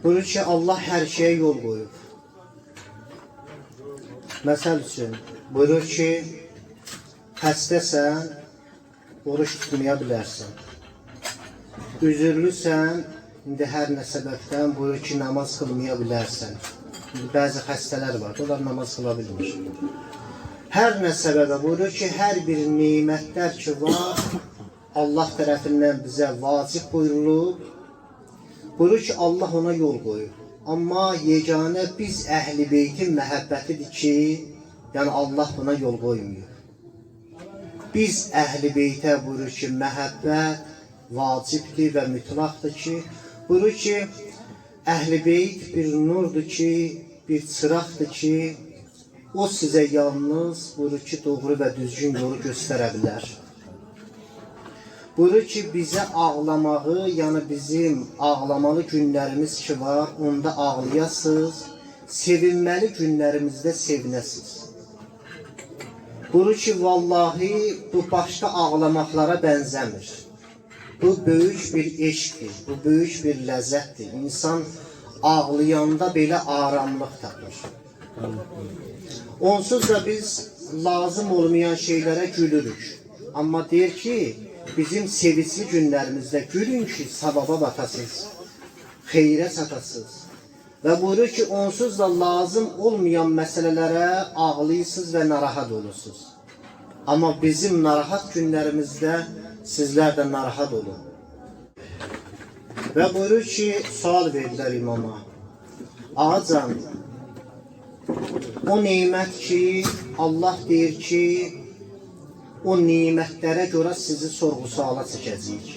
Buyurur ki, Allah hər şeyə yol qoyub. Məsəl üçün, buyurur ki, xəstəsən, oruç tutmaya bilərsən. Üzürlüsən, indi hər nə səbəbdən buyurur ki, namaz qılmaya bilərsən. Şimdi bəzi xəstələr var, onlar namaz qıla bilmir. Hər nə səbəbə buyurur ki, hər bir nimətlər ki var, Allah tərəfindən bizə vacib buyurulub. Buyurur ki, Allah ona yol qoyur. Amma yeganə biz əhl-i beytin məhəbbətidir ki, yəni Allah buna yol qoymuyor. Biz əhl-i beytə buyurur ki, məhəbbət vacibdir və mütlaqdır ki, buyurur ki, əhl-i beyt bir nurdur ki, bir çıraqdır ki, o sizə yalnız buyurur ki, doğru və düzgün yolu göstərə bilər. Buyurur ki, bizə ağlamağı, yəni bizim ağlamalı günlərimiz ki var, onda ağlayasınız, sevinməli günlərimizdə sevinəsiniz. Buyurur ki, vallahi bu başqa ağlamaqlara bənzəmir. Bu böyük bir eşqdir, bu böyük bir ləzzətdir. İnsan ağlayanda belə aramlıq tapır. Onsuz da biz lazım olmayan şeylərə gülürük. Amma deyir ki, bizim sevinçli günlərimizdə gülün ki, savaba batasınız, xeyrə çatasınız. Və buyurur ki, onsuz da lazım olmayan məsələlərə ağlayırsınız və narahat olursunuz. Amma bizim narahat günlərimizdə sizlər də narahat olun. Və buyurur ki, sual verdilər imama. Ağacan, o nimət ki, Allah deyir ki, o nimətlərə görə sizi sorğu-suala çəkəcəyik.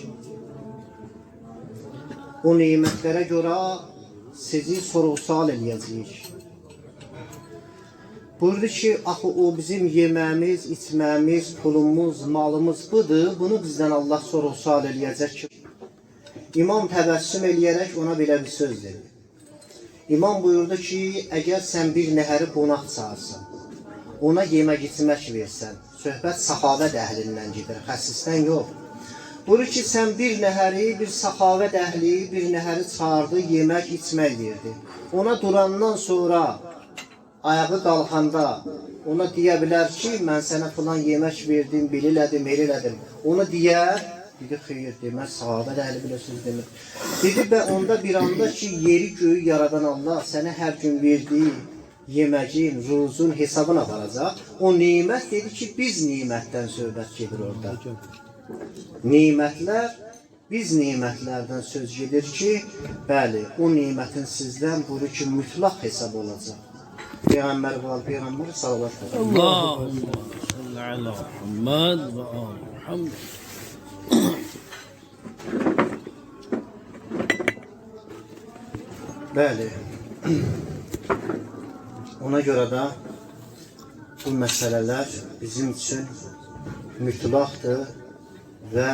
O nimətlərə görə sizi sorğu-sual eləyəcəyik. Buyurdu ki, axı o bizim yeməmiz, içməmiz, pulumuz, malımız budur. Bunu bizdən Allah sorğu-sual eləyəcək ki. İmam təbəssüm eləyərək ona belə bir söz dedi. İmam buyurdu ki, əgər sən bir nəhəri qonaq çağırsan, ona yemək içmək versən, söhbət səxavət əhlindən gedir, xəsisdən yox. Buyurur ki, sən bir nəhəri, bir səxavət əhli, bir nəhəri çağırdı, yemək içmək verdi. Ona durandan sonra, ayağı qalxanda, ona deyə bilər ki, mən sənə falan yemək verdim, belə elədim, elə elədim. Onu deyər, dedi, xeyr, deməz, səxavət əhli belə söz demir. Dedi, və onda bir anda ki, yeri göyü yaradan Allah sənə hər gün verdiyi yeməyin, ruzun hesabına varacaq. O nimət dedi ki, biz nimətdən söhbət gedir orada. Nimətlər, biz nimətlərdən söz gedir ki, bəli, o nimətin sizdən buyurur ki, mütlaq hesab olacaq. Peyğəmbər var, Peyğəmbər salavat var. Allahümme salli ala Muhammed ve ala Muhammed. Bəli. Ona görə də bu məsələlər bizim üçün mütlaqdır və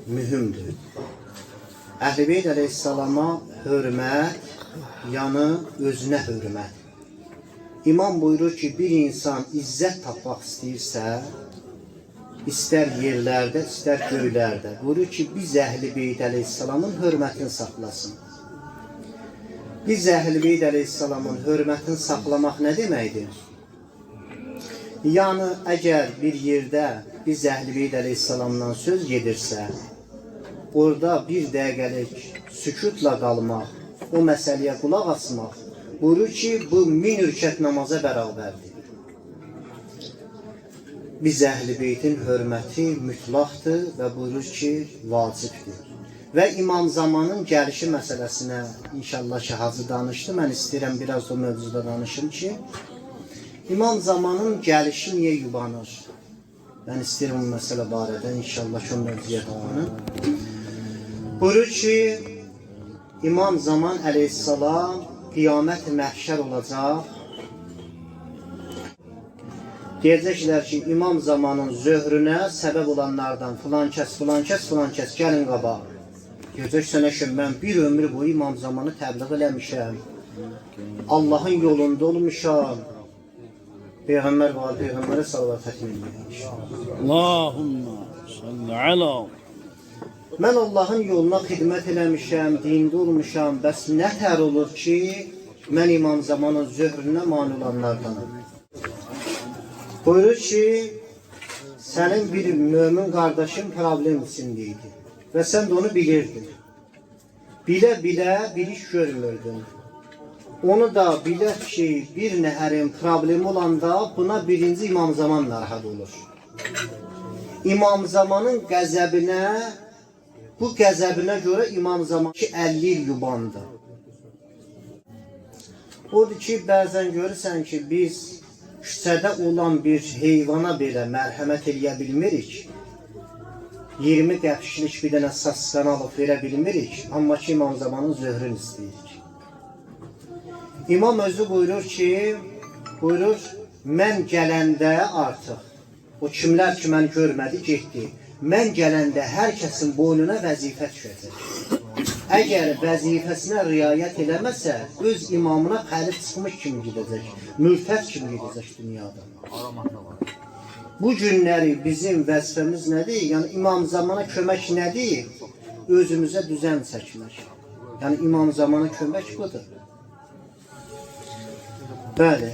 mühümdür. Əhl-i Beyt əleyhissalama hörmət, yəni özünə hörmət. İmam buyurur ki, bir insan izzət tapmaq istəyirsə, istər yerlərdə, istər göylərdə. Buyurur ki, biz Əhl-i Beyt əleyhissalamın hörmətini saxlasın. Biz Əhl-i Beyt əleyhissalamın hörmətini saxlamaq nə deməkdir? Yəni, əgər bir yerdə biz Əhl-i Beyt əleyhissalamdan söz gedirsə, orada bir dəqiqəlik sükutla qalmaq, o məsələyə qulaq asmaq, buyurur ki, bu 1000 rükət namaza bərabərdir. Biz Əhl-i Beytin hörməti mütlaqdır və buyurur ki, vacibdir. Və İmam Zamanın gəlişi məsələsinə inşallah ki, Hacı danışdı. Mən istəyirəm biraz o mövzuda danışım ki, İmam Zamanın gəlişi niyə yubanır? Mən istəyirəm o məsələ barədə inşallah ki, o mövzuya dayanım. Buyurur ki, İmam Zaman əleyhissalam qiyamət məhşər olacaq. Deyəcəklər ki, İmam Zamanın zöhrünə səbəb olanlardan filan kəs, filan kəs, filan kəs, gəlin qabağa. Görəcəksən ki, mən bir ömür boyu İmam Zamanı təbliğ eləmişəm. Allahın yolunda olmuşam. Peyğəmbər var, Peyğəmbərə salavat xətm edilmiş. Allahümme salli ala. Mən Allahın yoluna xidmət eləmişəm, dində olmuşam, bəs nə tər olur ki, mən İmam Zamanın zöhrünə mane olanlardanım. Buyurur ki, sənin bir mömin qardaşın problem içindeydi və sən də onu bilirdin. Bilə-bilə bir iş görmürdün. Onu da bilə ki, bir nəhərin problemi olanda buna birinci İmam Zaman narahat olur. İmam Zamanın qəzəbinə, bu qəzəbinə görə İmam Zaman ki, 50 il yubandı. Odur ki, bəzən görürsən ki, biz küçədə olan bir heyvana belə mərhəmət eləyə bilmirik. 20 qəpişlik bir dənə sasqanı alıb verə bilmirik, amma ki, İmam Zamanın zöhrünü istəyirik. İmam özü buyurur ki, mən gələndə artıq, o kimlər ki, məni görmədi, getdi. Mən gələndə hər kəsin boynuna vəzifə düşəcək. Əgər vəzifəsinə riayət eləməsə, öz imamına xəlif çıxmış kimi gedəcək, mürtəd kimi gedəcək dünyadan. Bu günləri bizim vəzifəmiz nədir? Yəni İmam Zamana kömək nədir? Özümüzə düzən çəkmək. Yəni İmam Zamana kömək budur. Bəli.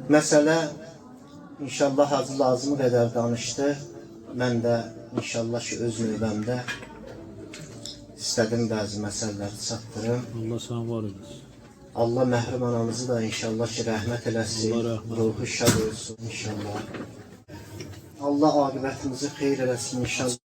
Məsələ İnşallah Hacı lazımı qədər danışdı. Mən də inşallah ki, öz növbəmdə istədim bəzi məsələləri çatdırım. Allah sana var edesin. Allah məhrum anamızı da inşallah ki, rəhmət eləsin. Ruhu şad olsun inşallah. Allah aqibətimizi xeyr eləsin inşallah.